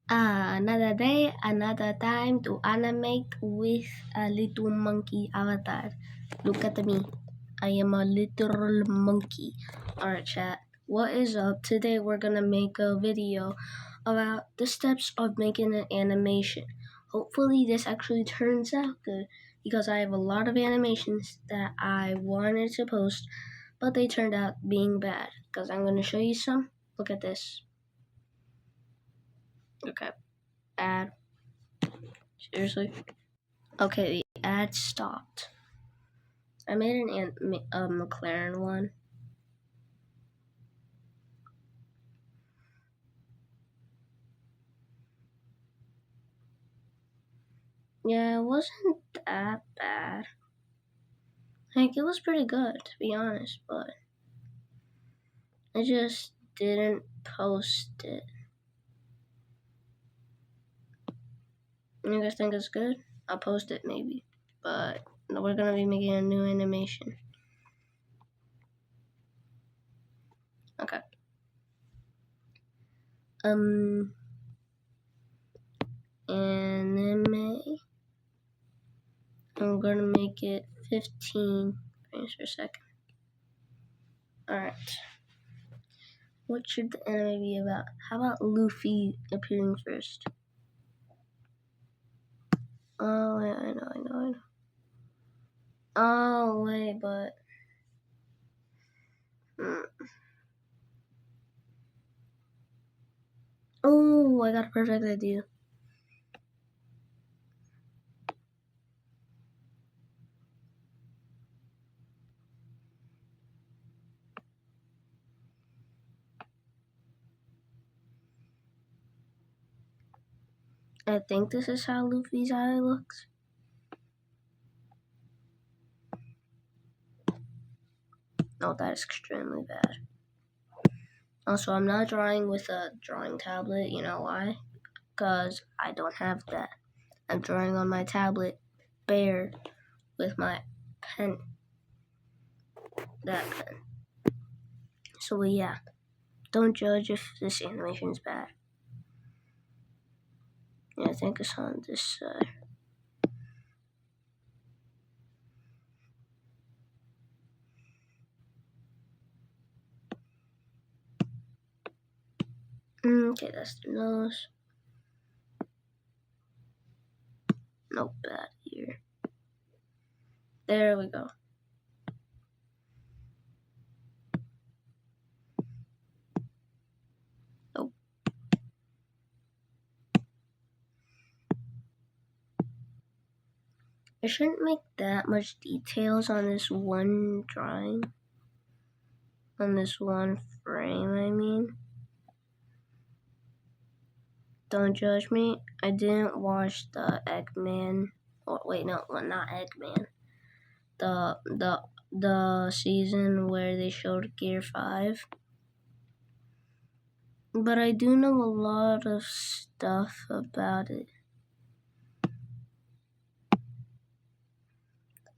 Another day, another time to animate with a little monkey avatar. Look at me. I am a literal monkey. Alright, chat. What is up? Today we're gonna make a video about the steps of making an animation. Hopefully this actually turns out good because I have a lot of animations that I wanted to post, but they turned out being bad. Because I'm gonna show you some. Look at this. Okay. Ad. Seriously? Okay, the ad stopped. I made a McLaren one. Yeah, it wasn't that bad. Like, it was pretty good, to be honest, but I just didn't post it. You guys think it's good? I'll post it maybe, but we're gonna be making a new animation. Okay. Anime. I'm gonna make it 15 frames per second. Alright. What should the anime be about? How about Luffy appearing first? Oh, wait, I know. Oh, wait, but... Oh, I got a perfect idea. I think this is how Luffy's eye looks. No, that is extremely bad. Also, I'm not drawing with a drawing tablet. You know why? Because I don't have that. I'm drawing on my tablet bare with my pen. That pen. So, yeah. Don't judge if this animation is bad. Yeah, I think it's on this side. Okay, that's the nose. Nope, bad ear. There we go. Nope. I shouldn't make that much details on this one drawing. On this one frame, I mean. Don't judge me. I didn't watch the Eggman. Oh, wait, no, well, not Eggman. The season where they showed Gear 5. But I do know a lot of stuff about it.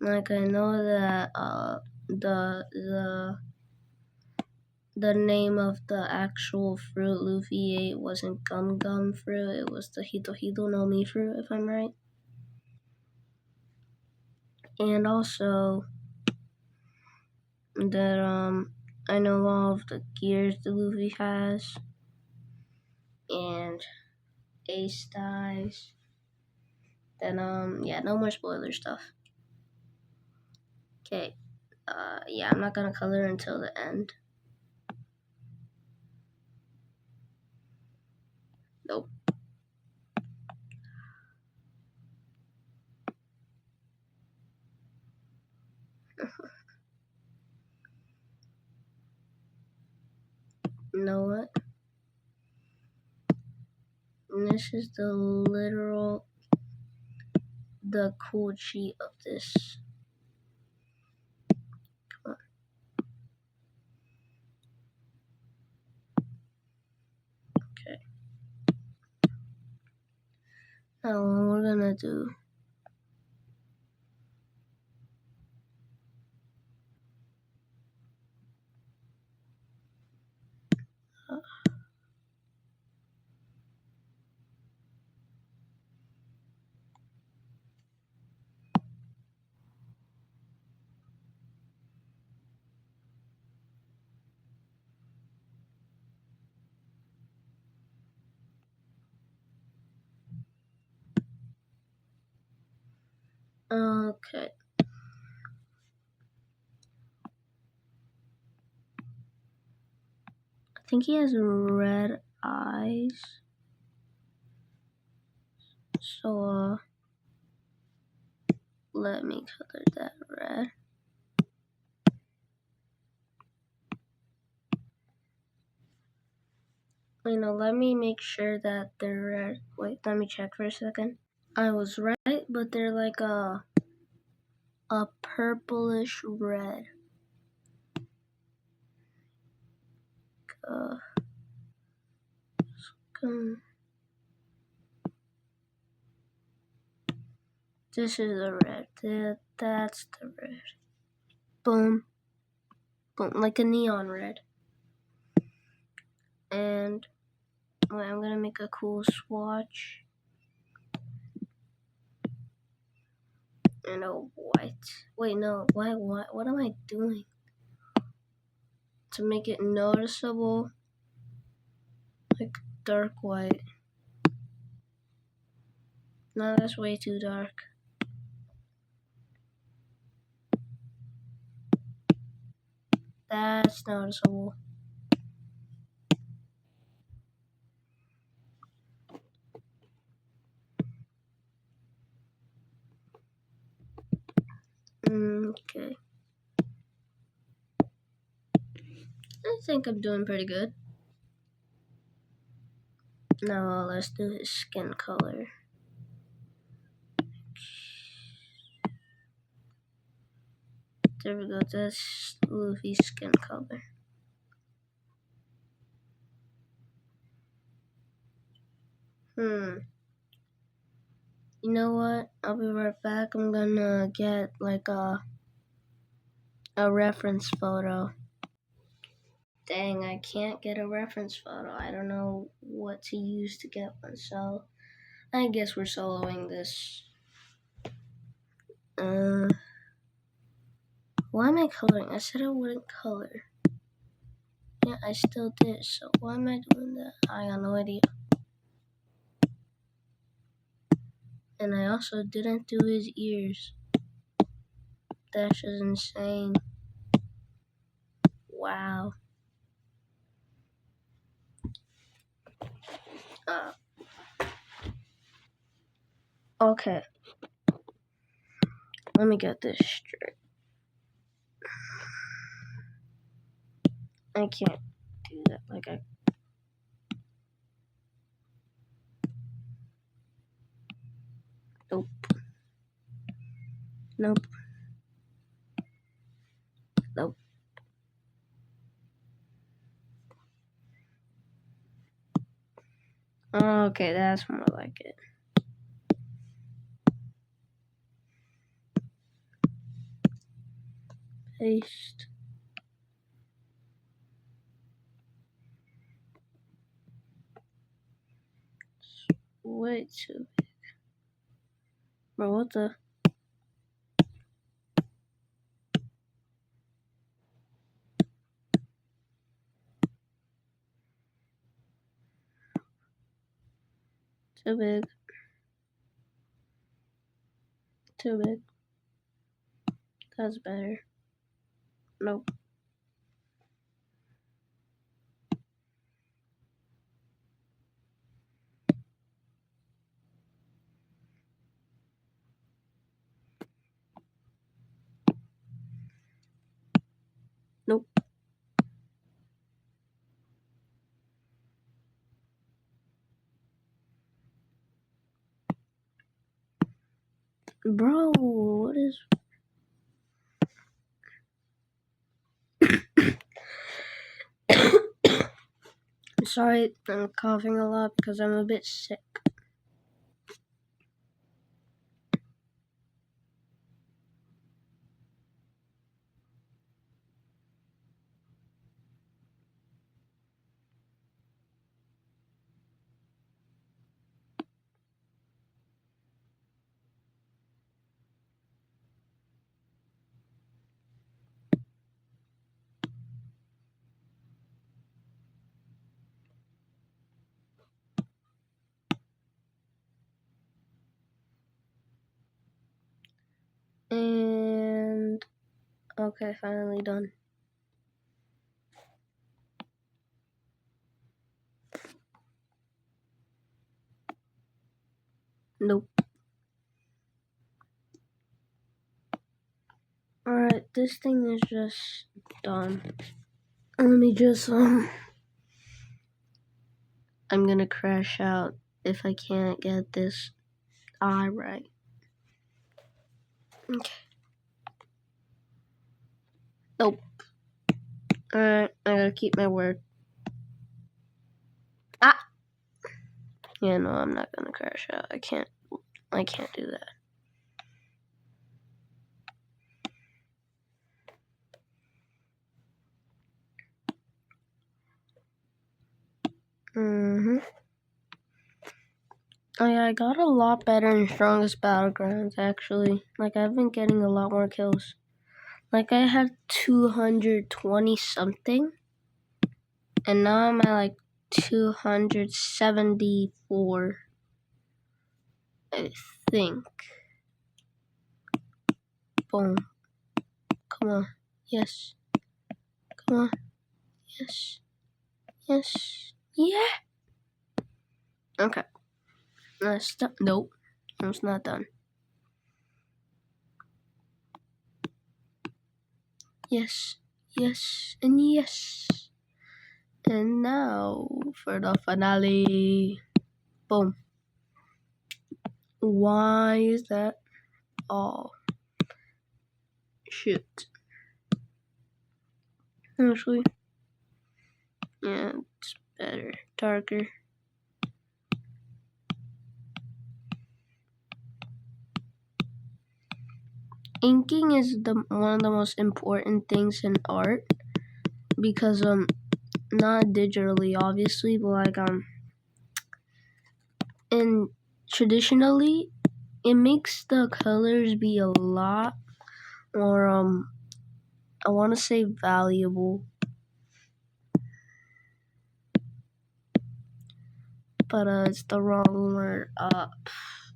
Like, I know that the name of the actual fruit Luffy ate wasn't Gum Gum fruit, it was the Hito Hito no Mi fruit, if I'm right. And also that I know all of the gears that Luffy has, and Ace dies. Then yeah, no more spoiler stuff. Okay, yeah, I'm not gonna color until the end. Nope. You know what? And this is the cool cheat of this. Come on. Okay. Now what we're gonna do. Okay. I think he has red eyes. So, let me color that red. Let me make sure that they're red. Wait, let me check for a second. I was right, but they're like a purplish red. Uh, this is the red. That's the red. Boom. Boom. Like a neon red. And wait, I'm gonna make a cool swatch. And a white. Wait, no. What am I doing? To make it noticeable. Like dark white. No, that's way too dark. That's noticeable. Okay. I think I'm doing pretty good. Now let's do his skin color. There we go. That's Luffy's skin color. You know what? I'll be right back. I'm gonna get like a reference photo. Dang, I can't get a reference photo. I don't know what to use to get one, so I guess we're soloing this. Why am I coloring? I said I wouldn't color. Yeah, I still did, so why am I doing that? I got no idea. And I also didn't do his ears. That's just insane. Wow. Okay. Let me get this straight. I can't do that. Nope. Nope. Nope. Okay, that's more like it. Paste. Way too big. Bro, what the? Too big. Too big. That's better. Nope. Nope. Bro, what is... Sorry, I'm coughing a lot because I'm a bit sick. Okay, finally done. Nope. Alright, this thing is just done. Let me just, I'm gonna crash out if I can't get this eye right. Okay. Nope. Alright, I gotta keep my word. Ah! Yeah, no, I'm not gonna crash out. I can't do that. Oh yeah, I got a lot better in Strongest Battlegrounds, actually. Like, I've been getting a lot more kills. Like, I had 220 something, and now I'm at like 274, I think. Boom. Come on. Yes. Come on. Yes. Yes. Yeah. Okay. Stop. Nope. It's not done. Yes. Yes. And yes. And now for the finale. Boom. Why is that? Oh. Shoot. Actually. Yeah, it's better. Darker. Inking is one of the most important things in art because not digitally obviously, but like and traditionally it makes the colors be a lot more I want to say valuable, but it's the wrong word.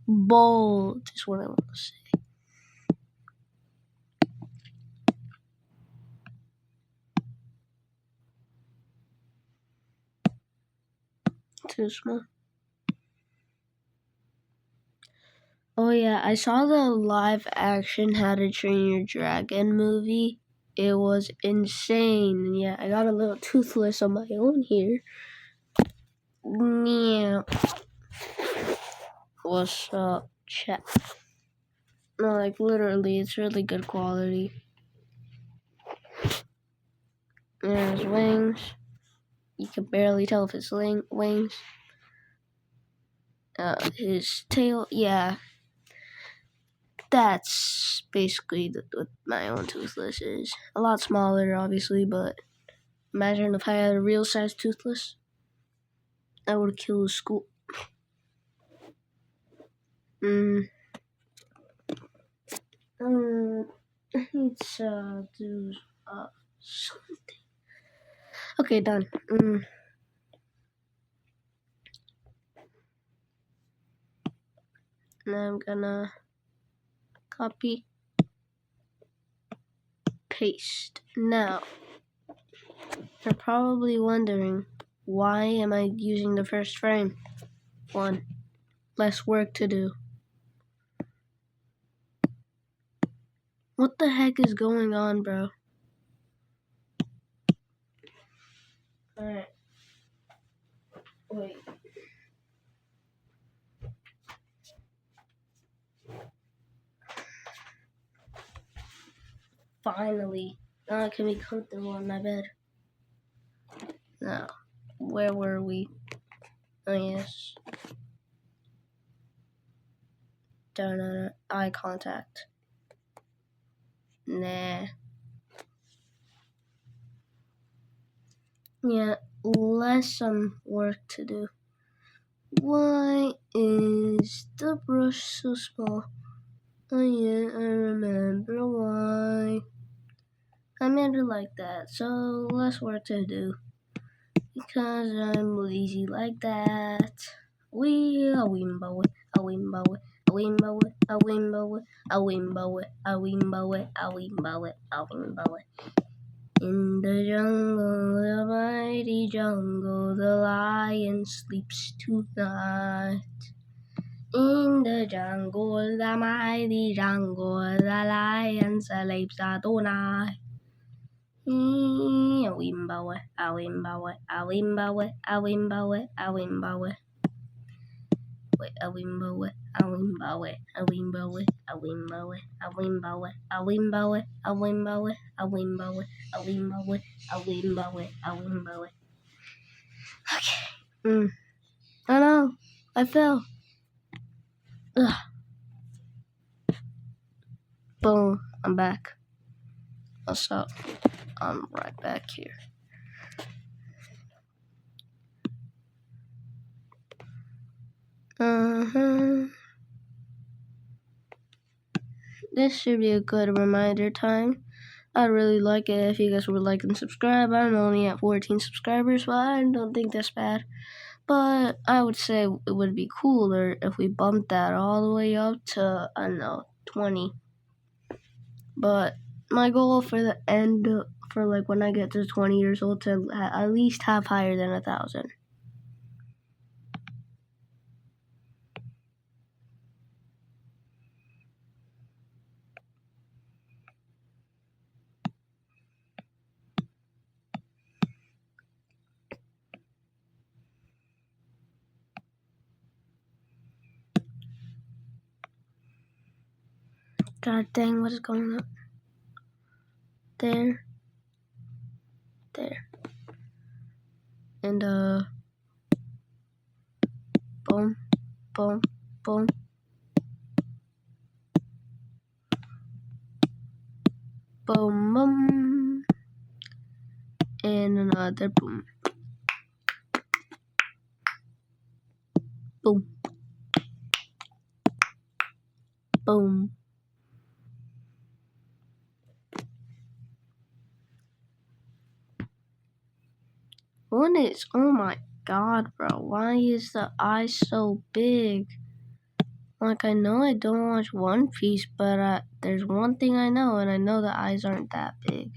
Bold is what I want to say. Too small. Oh yeah, I saw the live action How to Train Your Dragon movie. It was insane. Yeah, I got a little toothless on my own here. Yeah. What's up, chat? No, like literally, it's really good quality. There's wings. You can barely tell if it's wings. His tail, yeah. That's basically what my own toothless is. A lot smaller, obviously, but imagine if I had a real size toothless. I would kill the school. Let's do something. Okay, done. Now I'm gonna copy, paste. Now, you're probably wondering, why am I using the first frame? One, less work to do. What the heck is going on, bro? Alright. Wait. Finally. Now I can be comfortable in my bed. Now, where were we? Oh, yes. Eye contact. Nah. Yeah, less work to do. Why is the brush so small? Oh yeah, I remember why. I made it like that, so less work to do. Because I'm lazy like that. We a wimbo, a wimbo, a wimbo, a wimbo, a wimbo, a wimbo, a wimbo. In the jungle, the mighty jungle, the lion sleeps tonight. In the jungle, the mighty jungle, the lion sleeps tonight. A wimbo, a wimbo, a wimbo, a wimbo, a wimbo. A wimbo, a wimbo, a wimbo, a wimbo, a wimbo, a wimbo, a wimbo, a wimbo, a wimbo, a wimbo, a wimbo. Okay. Oh no, I fell. Ugh. Boom, I'm back. What's up? I'm right back here. This should be a good reminder time. I'd really like it if you guys would like and subscribe. I'm only at 14 subscribers, but I don't think that's bad. But I would say it would be cooler if we bumped that all the way up to, I don't know, 20. But my goal for the end, for like when I get to 20 years old, to at least have higher than 1,000. God dang, what is going on? There. And boom, boom, boom. Boom, boom. And another boom. Boom. Boom. What is, oh my god, bro, why is the eye so big? Like, I know I don't watch One Piece, but there's one thing I know, and I know the eyes aren't that big.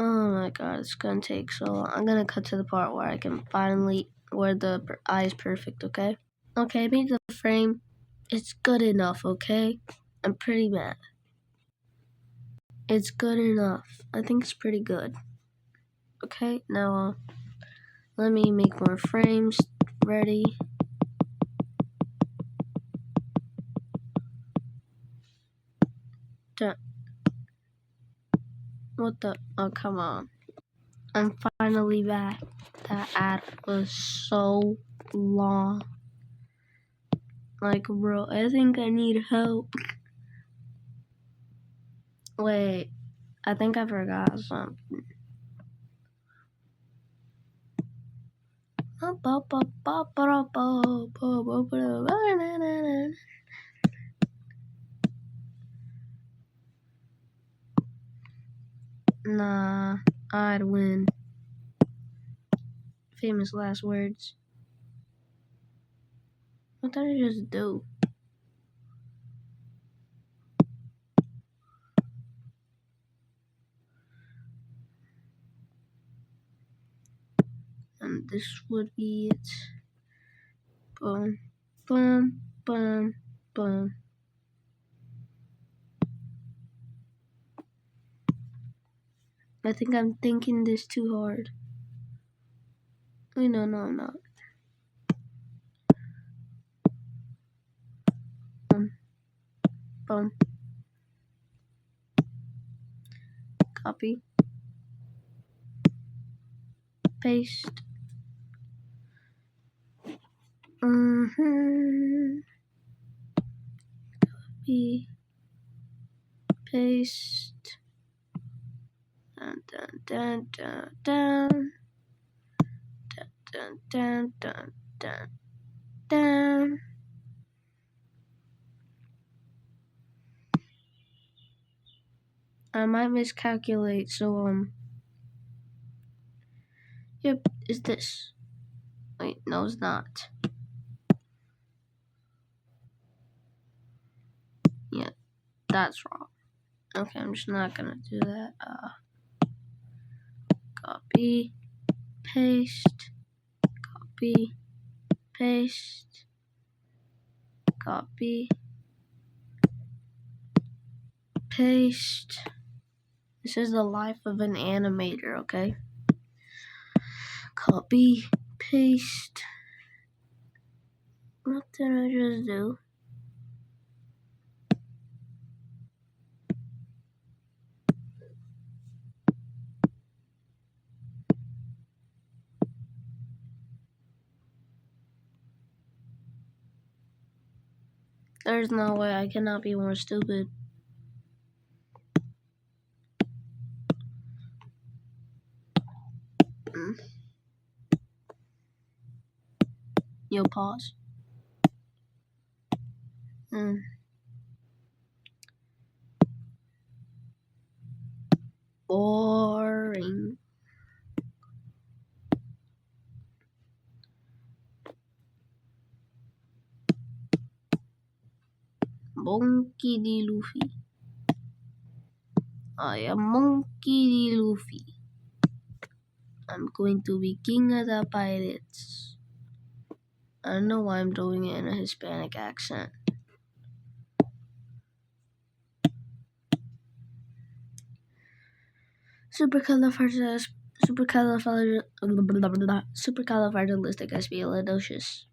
Oh my god, it's gonna take so long. I'm gonna cut to the part where I can finally, where the eye is perfect, okay? Okay, I made the frame. It's good enough, okay? I'm pretty mad. It's good enough. I think it's pretty good. Okay, now let me make more frames. Ready? Done. What the? Oh, come on. I'm finally back. That ad was so long. Like, bro, I think I need help. Wait, I think I forgot something. Nah, I'd win. Famous last words. What did I just do? And this would be it. Boom, boom, boom, boom. I think I'm thinking this too hard. Wait, no, I'm not. Boom, boom. Copy. Paste. Copy. Paste. Dun, dun, dun, dun, dun. Dun, dun, dun, dun, dun. I might miscalculate, so, yep, it's this. Wait, no, it's not. Yeah, that's wrong. Okay, I'm just not gonna do that. Copy, paste, copy, paste, copy, paste. This is the life of an animator, okay? Copy, paste. What did I just do? There's no way I cannot be more stupid. Yo, pause. Boring. Monkey D. Luffy. I am Monkey D. Luffy. I'm going to be king of the pirates. I don't know why I'm doing it in a Hispanic accent. Supercalifragilisticexpialidocious.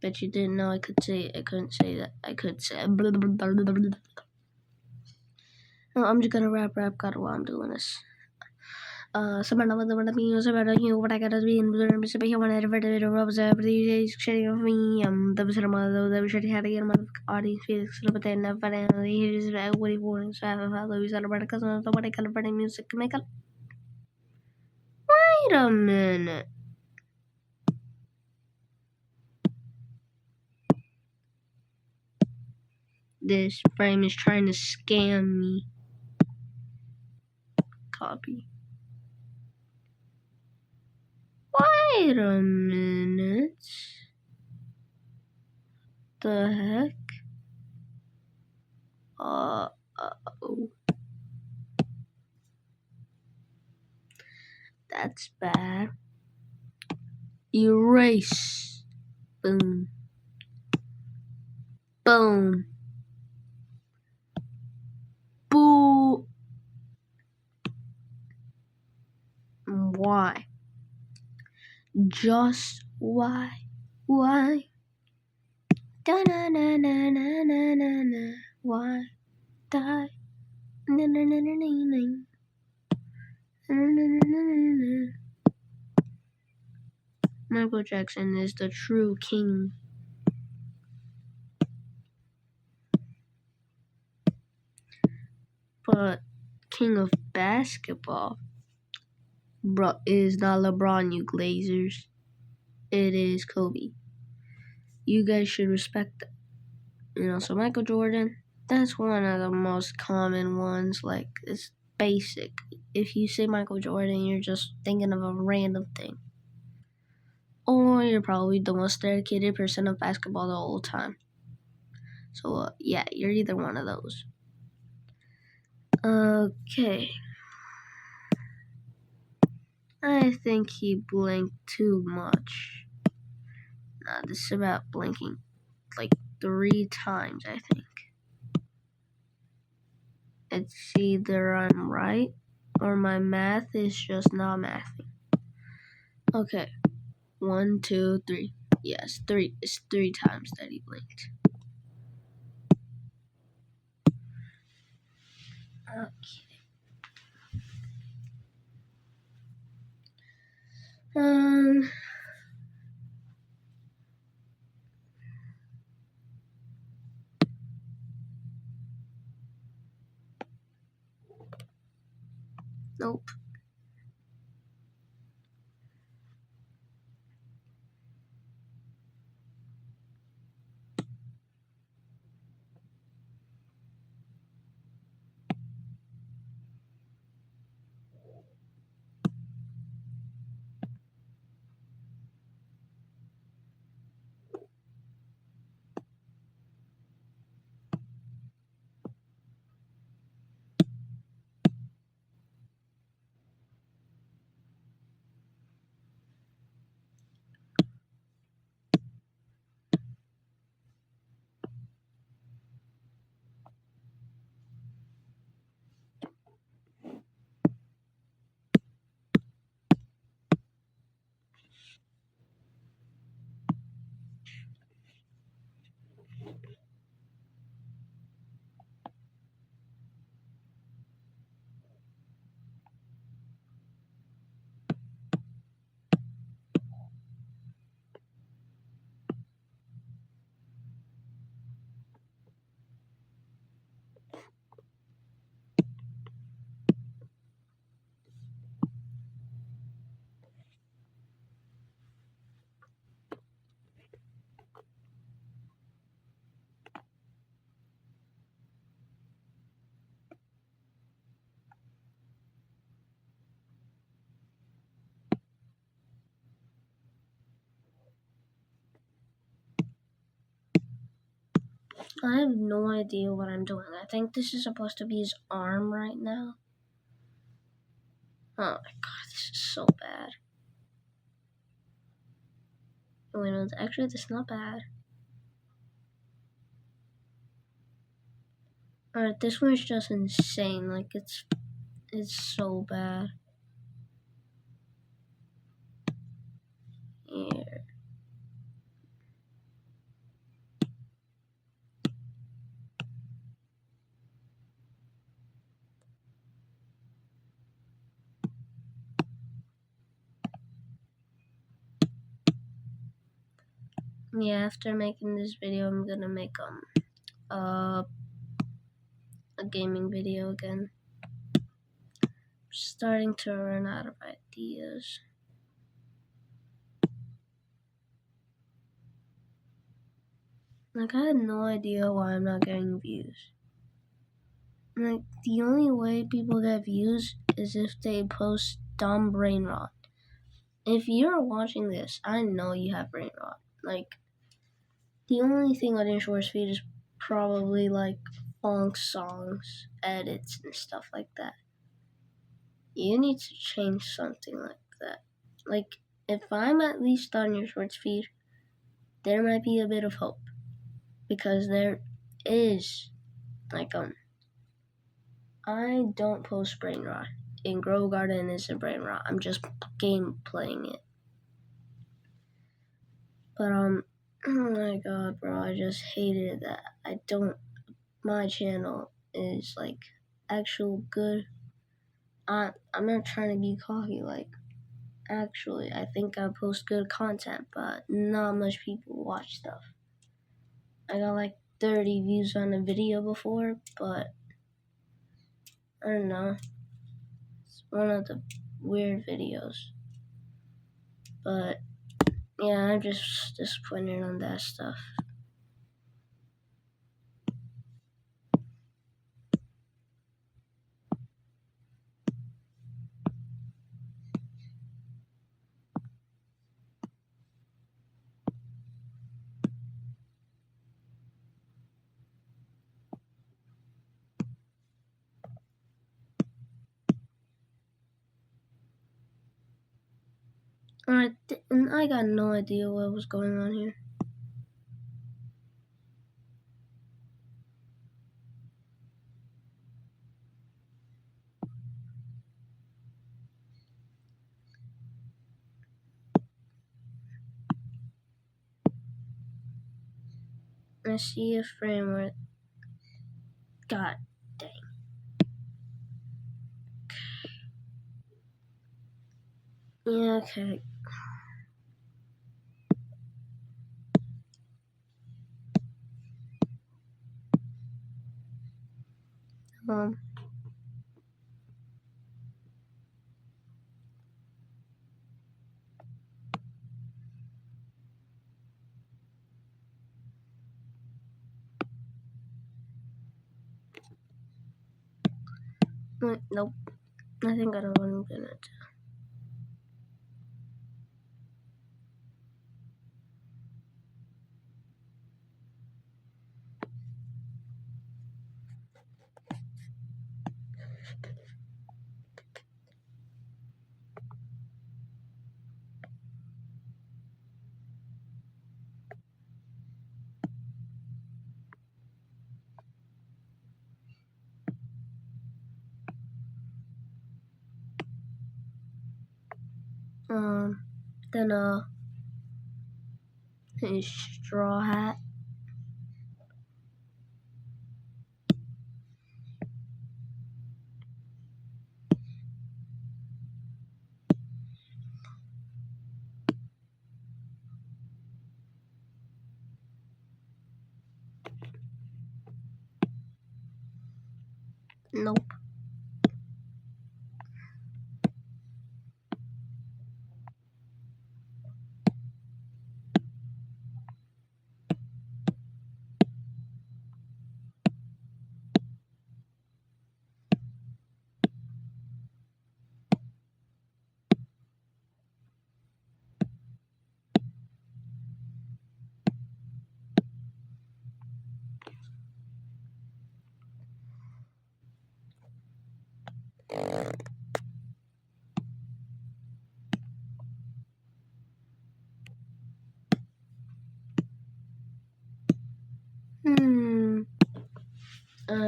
Bet you didn't know I could say it. I couldn't say that. I could say. No, I'm just gonna rap God while I'm doing this. Someone know what I mean, somebody knew what I gotta be in the room, so he wanted to read the robes every day, shitting of me. The was a mother, the shitty had to get my audience Felix, but then never he is what he wants to have a fellow who's about a cousin of the what I kind of burning music make up. Wait a minute. This frame is trying to scam me. Copy. Wait a minute. The heck? Oh. That's bad. Erase. Boom. Boom. Boo. Why? Just why? Why? Da na na na na na na na. Why? Die. Na na na na na na. Na na na na na na. Michael Jackson is the true king. But king of basketball, bro, is not LeBron, you glazers. It is Kobe. You guys should respect that. You know, so Michael Jordan, that's one of the most common ones. Like, it's basic. If you say Michael Jordan, you're just thinking of a random thing. Or you're probably the most dedicated person of basketball the whole time. So, yeah, you're either one of those. Okay. I think he blinked too much. Nah, this is about blinking like 3 times, I think. It's either I'm right or my math is just not mathing. Okay. 1, 2, 3. Yes, 3. It's 3 times that he blinked. Okay. Nope. I have no idea what I'm doing. I think this is supposed to be his arm right now. Oh my god, this is so bad. Wait, no, actually, this is not bad. Alright, this one's just insane. Like, it's so bad. Here. Yeah, after making this video, I'm gonna make uh, a gaming video again. Starting to run out of ideas. Like, I had no idea why I'm not getting views. Like, the only way people get views is if they post dumb brain rot. If you're watching this, I know you have brain rot. Like, the only thing on your shorts feed is probably like funk songs, edits, and stuff like that. You need to change something like that. Like, if I'm at least on your shorts feed, there might be a bit of hope. Because there is, like, I don't post brain rot. In Grow Garden isn't brain rot. I'm just game playing it. But, oh my god, bro, I just hated that. My channel is, like, actual good. I'm not trying to be cocky, like, actually, I think I post good content, but not much people watch stuff. I got, like, 30 views on a video before, but I don't know. It's one of the weird videos. But, yeah, I'm just disappointed on that stuff. And I got no idea what was going on here. I see a framework. God dang. Yeah, okay. Um, wait, nope. I think I know what I'm gonna do. Then, his straw hat. Nope.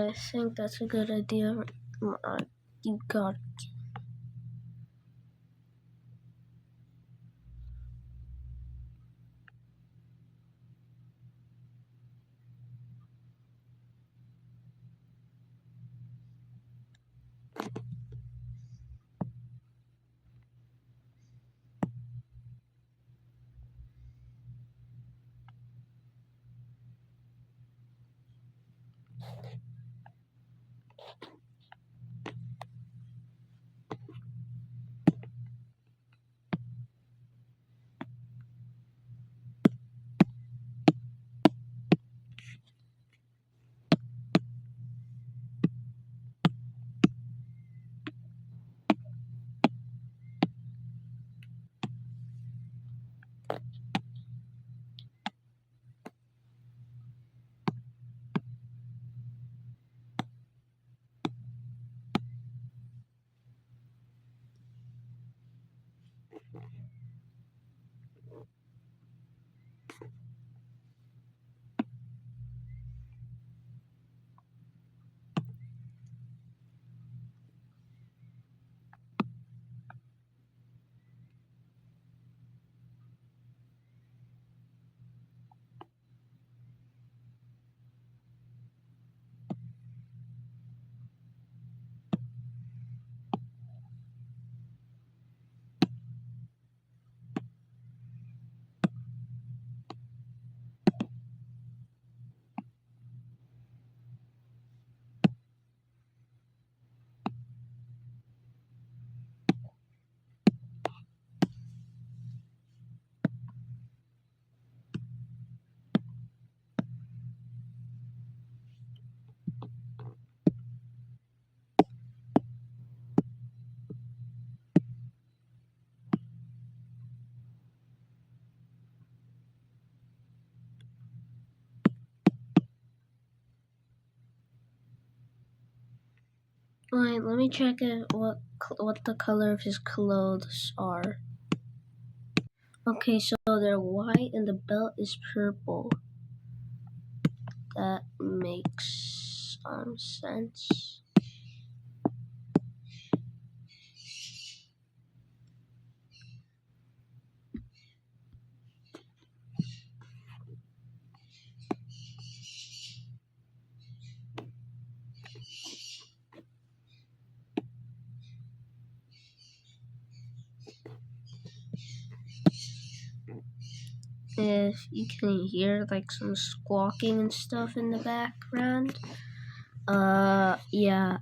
I think that's a good idea. You got. Wait, let me check what the color of his clothes are. Okay, so they're white and the belt is purple. That makes sense. If you can hear like some squawking and stuff in the background, yeah,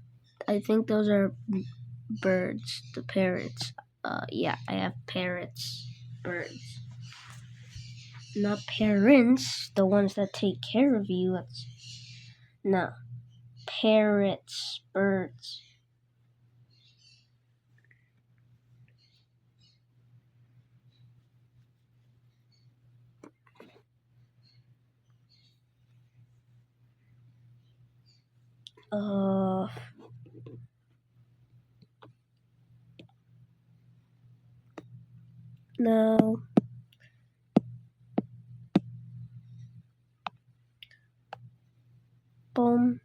I think those are birds, the parrots. Yeah, I have parrots, birds. Not parents, the ones that take care of you. No, parrots, birds. No. Boom.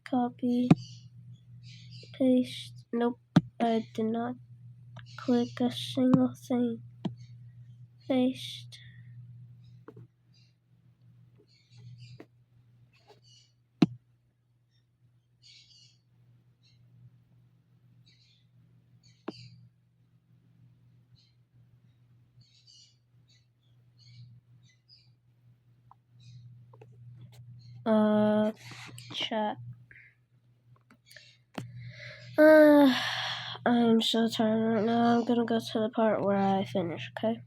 Copy. Paste. Nope. I did not click a single thing. Paste. Chat. I'm so tired right now. I'm gonna go to the part where I finish, okay?